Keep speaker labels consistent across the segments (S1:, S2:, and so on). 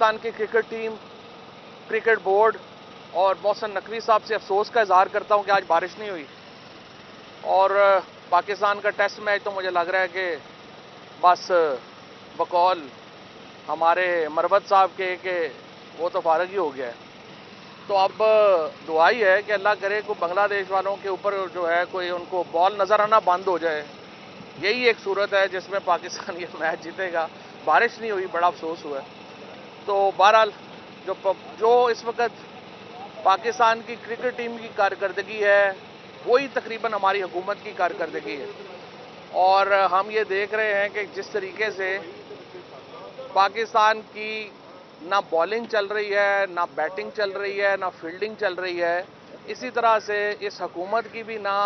S1: पाकिस्तान की cricket team, cricket board और मोहसिन नकवी साहब से अफसोस का इजहार करता हूं कि आज बारिश नहीं हुई। और पाकिस्तान का टेस्ट मैच तो मुझे लग रहा है कि बस बकौल हमारे मरवत साहब के वो तो फारग ही हो गया है। तो अब दुआ ही है कि अल्लाह करे को बांग्लादेश वालों के ऊपर जो है कोई उनको बॉल नज़र आना बंद हो जाए। यही एक सूरत है जिसमें पाकिस्तान ये मैच जीतेगा। बारिश नहीं हुई, बड़ा अफसोस हुआ है। तो बहरहाल जो इस वक्त पाकिस्तान की क्रिकेट टीम की कारकर्दगी है वही तकरीबन हमारी हुकूमत की कारकर्दगी है। और हम ये देख रहे हैं कि जिस तरीके से पाकिस्तान की ना बॉलिंग चल रही है, ना बैटिंग चल रही है, ना फील्डिंग चल रही है, इसी तरह से इस हुकूमत की भी ना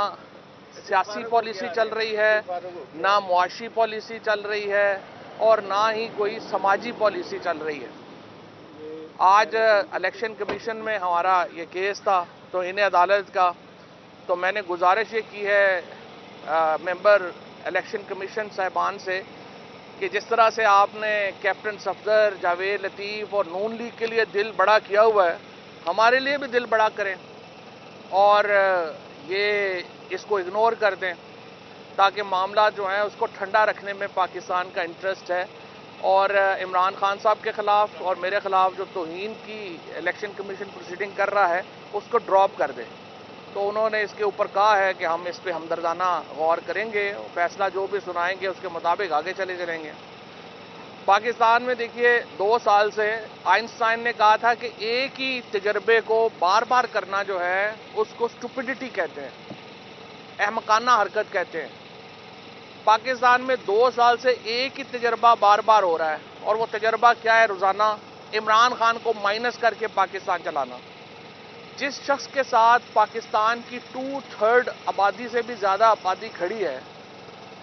S1: सियासी पॉलिसी चल रही है, ना मुआशी पॉलिसी चल रही है और ना ही कोई समाजी पॉलिसी चल रही है। आज इलेक्शन कमीशन में हमारा ये केस था तो इन्हें अदालत का, तो मैंने गुजारिश ये की है मेंबर इलेक्शन कमीशन साहिबान से कि जिस तरह से आपने कैप्टन सफदर, जावेद लतीफ़ और नून लीग के लिए दिल बड़ा किया हुआ है, हमारे लिए भी दिल बड़ा करें और ये इसको इग्नोर कर दें ताकि मामला जो है उसको ठंडा रखने में पाकिस्तान का इंटरेस्ट है। और इमरान खान साहब के ख़िलाफ़ और मेरे ख़िलाफ़ जो तौहीन की इलेक्शन कमीशन प्रोसीडिंग कर रहा है उसको ड्रॉप कर दें। तो उन्होंने इसके ऊपर कहा है कि हम इस पर हमदर्दाना गौर करेंगे, फैसला जो भी सुनाएंगे उसके मुताबिक आगे चले चलेंगे। पाकिस्तान में देखिए 2 साल से आइंस्टाइन ने कहा था कि एक ही तजर्बे को बार बार करना जो है उसको स्टुपिडिटी कहते हैं, अहमकाना हरकत कहते हैं। पाकिस्तान में 2 साल से एक ही तजर्बा बार बार हो रहा है और वो तजर्बा क्या है? रोज़ाना इमरान खान को माइनस करके पाकिस्तान चलाना। जिस शख्स के साथ पाकिस्तान की 2/3 आबादी से भी ज़्यादा आबादी खड़ी है,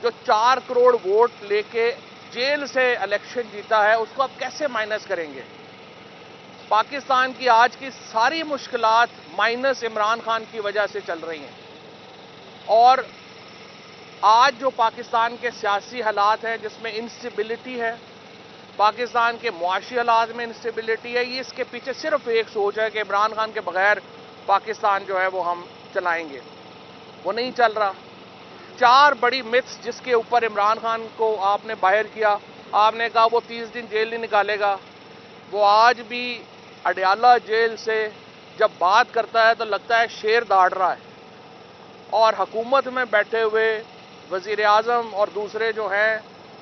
S1: जो 4 करोड़ वोट लेके जेल से इलेक्शन जीता है, उसको आप कैसे माइनस करेंगे? पाकिस्तान की आज की सारी मुश्किलात माइनस इमरान खान की वजह से चल रही हैं। और आज जो पाकिस्तान के सियासी हालात हैं जिसमें इंस्टेबिलिटी है, पाकिस्तान के मुआशी हालात में इंस्टेबिलिटी है, ये इसके पीछे सिर्फ एक सोच है कि इमरान खान के बगैर पाकिस्तान जो है वो हम चलाएंगे। वो नहीं चल रहा। 4 बड़ी मिथ्स जिसके ऊपर इमरान खान को आपने बाहर किया। आपने कहा वो 30 दिन जेल नहीं निकालेगा। वो आज भी अडयाला जेल से जब बात करता है तो लगता है शेर दाड़ रहा है और हुकूमत में बैठे हुए वज़ीर आज़म और दूसरे जो हैं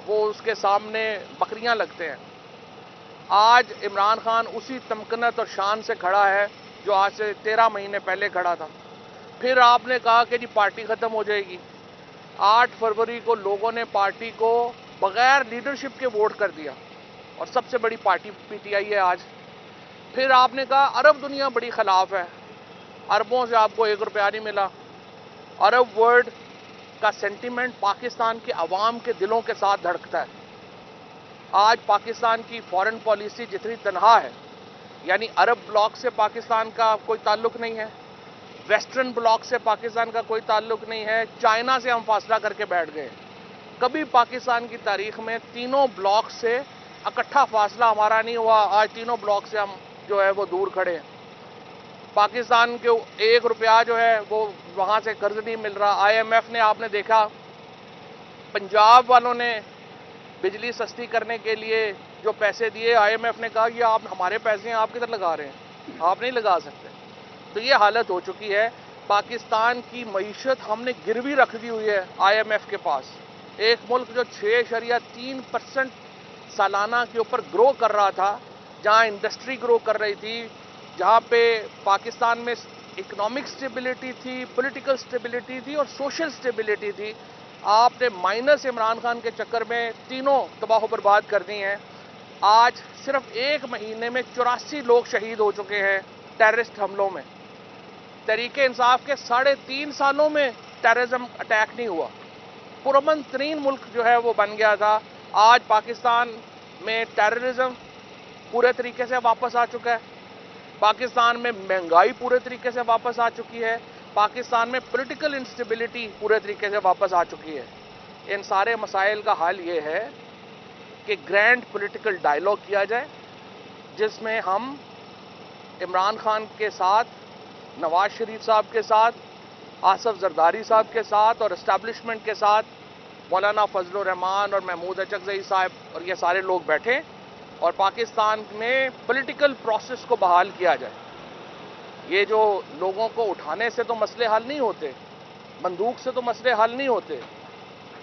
S1: वो उसके सामने बकरियां लगते हैं। आज इमरान खान उसी तमकनत और शान से खड़ा है जो आज से 13 महीने पहले खड़ा था। फिर आपने कहा कि जी पार्टी ख़त्म हो जाएगी। 8 फरवरी को लोगों ने पार्टी को बगैर लीडरशिप के वोट कर दिया और सबसे बड़ी पार्टी पीटीआई है आज। फिर आपने कहा अरब दुनिया बड़ी खिलाफ है, अरबों से आपको 1 रुपया नहीं मिला। अरब वर्ल्ड का सेंटीमेंट पाकिस्तान के अवाम के दिलों के साथ धड़कता है। आज पाकिस्तान की फॉरेन पॉलिसी जितनी तनहा है, यानी अरब ब्लॉक से पाकिस्तान का कोई ताल्लुक नहीं है, वेस्टर्न ब्लॉक से पाकिस्तान का कोई ताल्लुक नहीं है, चाइना से हम फासला करके बैठ गए। कभी पाकिस्तान की तारीख में तीनों ब्लॉक से इकट्ठा फासला हमारा नहीं हुआ। आज तीनों ब्लॉक से हम जो है वो दूर खड़े हैं। पाकिस्तान के 1 रुपया जो है वो वहाँ से कर्ज नहीं मिल रहा। IMF ने, आपने देखा, पंजाब वालों ने बिजली सस्ती करने के लिए जो पैसे दिए, IMF ने कहा कि आप हमारे पैसे हैं, आप किधर लगा रहे हैं, आप नहीं लगा सकते। तो ये हालत हो चुकी है। पाकिस्तान की मईशत हमने गिरवी रख दी हुई है IMF के पास। एक मुल्क जो 6.3% सालाना के ऊपर ग्रो कर रहा था, जहाँ इंडस्ट्री ग्रो कर रही थी, जहाँ पे पाकिस्तान में इकोनॉमिक स्टेबिलिटी थी, पॉलिटिकल स्टेबिलिटी थी और सोशल स्टेबिलिटी थी, आपने माइनस इमरान खान के चक्कर में तीनों तबाह बर्बाद कर दी हैं। आज सिर्फ 1 महीने में 84 लोग शहीद हो चुके हैं टेररिस्ट हमलों में। तहरीके इंसाफ के 3.5 सालों में टेररिज्म अटैक नहीं हुआ। पुरअमन तरीन मुल्क जो है वो बन गया था। आज पाकिस्तान में टेररिज्म पूरे तरीके से वापस आ चुका है। पाकिस्तान में महंगाई पूरे तरीके से वापस आ चुकी है। पाकिस्तान में पॉलिटिकल इंस्टेबिलिटी पूरे तरीके से वापस आ चुकी है। इन सारे मसाइल का हल ये है कि ग्रैंड पॉलिटिकल डायलॉग किया जाए, जिसमें हम इमरान खान के साथ, नवाज शरीफ साहब के साथ, आसफ जरदारी साहब के साथ और इस्टेब्लिशमेंट के साथ मौलाना फजलुर रहमान और महमूद अचकजई साहब और ये सारे लोग बैठे और पाकिस्तान में पॉलिटिकल प्रोसेस को बहाल किया जाए। ये जो लोगों को उठाने से तो मसले हल नहीं होते, बंदूक से तो मसले हल नहीं होते।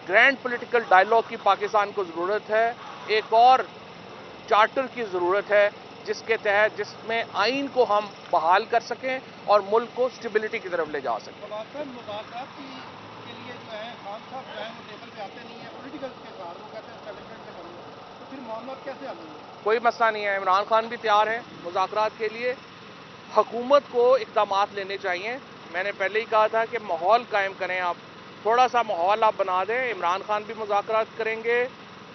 S1: ग्रैंड पॉलिटिकल डायलॉग की पाकिस्तान को ज़रूरत है। एक और चार्टर की ज़रूरत है जिसके तहत जिसमें आइन को हम बहाल कर सकें और मुल्क को स्टेबिलिटी की तरफ ले जा सकें।
S2: मुज़ाकरात के लिए जो है खान साहब जो है वो टेबल पे आते नहीं है पॉलिटिकल के साथ, वो कहते हैं एस्टेब्लिशमेंट से करूँगा, तो फिर मामला कैसे हल होगा?
S1: कोई मसला नहीं है, इमरान खान भी तैयार है मुज़ाकरात के लिए। हुकूमत को इक़दामात लेने चाहिए। मैंने पहले ही कहा था कि माहौल कायम करें, आप थोड़ा सा माहौल आप बना दें। इमरान खान भी मुज़ाकरात करेंगे,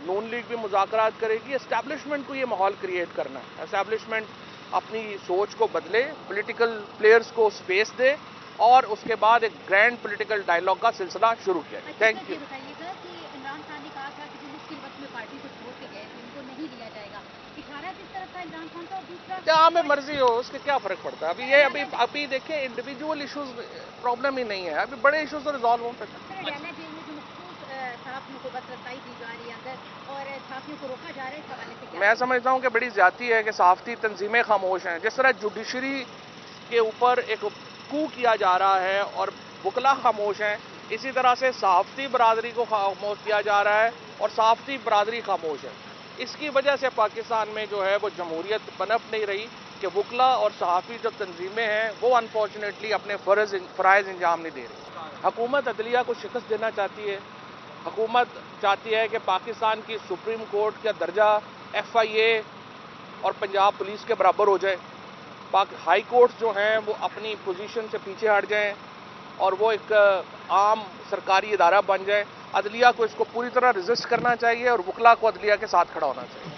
S1: नून लीग भी मुज़ाकरात करेगी। एस्टैब्लिशमेंट को ये माहौल क्रिएट करना है। एस्टैब्लिशमेंट अपनी सोच को बदले, पॉलिटिकल प्लेयर्स को स्पेस दे और उसके बाद एक ग्रैंड पॉलिटिकल डायलॉग का सिलसिला शुरू किया। Thank you.
S3: बताइएगा कि इमरान खान ने कहा था कि जो मुश्किल वक्त में पार्टी को छोड़ के गए थे उनको नहीं लिया जाएगा, इशारा किस तरफ था इमरान खान का? और दूसरा
S1: क्या हमें मर्जी हो, उसके क्या फर्क पड़ता है? अभी देखिए, इंडिविजुअल इश्यूज प्रॉब्लम ही नहीं है, अभी बड़े इश्यूज तो रिजॉल्व हो सकते हैं।
S3: डैला जेल में जो मखसूस सहाफ़ियों को बस रसाई दी जा रही है अंदर और सहाफ़ियों को रोका जा रहा है, इस हवाले से क्या?
S1: मैं समझता हूँ कि बड़ी ज्यादती है कि सहाफ़ती तंजीमें खामोश हैं। जिस तरह जुडिशरी के ऊपर एक कू किया जा रहा है और वकला खामोश हैं, इसी तरह से सहाफ़ती बरादरी को खामोश किया जा रहा है और सहाफ़ती बरादरी खामोश है। इसकी वजह से पाकिस्तान में जो है वो जमहूरियत पनप नहीं रही कि वकला और सहाफ़ी जो तंजीमें हैं वो अनफॉर्चुनेटली अपने फ़राइज़ अंजाम नहीं दे रही। हुकूमत अदलिया को शिकस्त देना चाहती है। हुकूमत चाहती है कि पाकिस्तान की सुप्रीम कोर्ट का दर्जा FIA और पंजाब पुलिस के बराबर हो जाए। हाई कोर्ट्स जो हैं वो अपनी पोजीशन से पीछे हट जाएं और वो एक आम सरकारी इदारा बन जाए। अदलिया को इसको पूरी तरह रेजिस्ट करना चाहिए और वकला को अदलिया के साथ खड़ा होना चाहिए।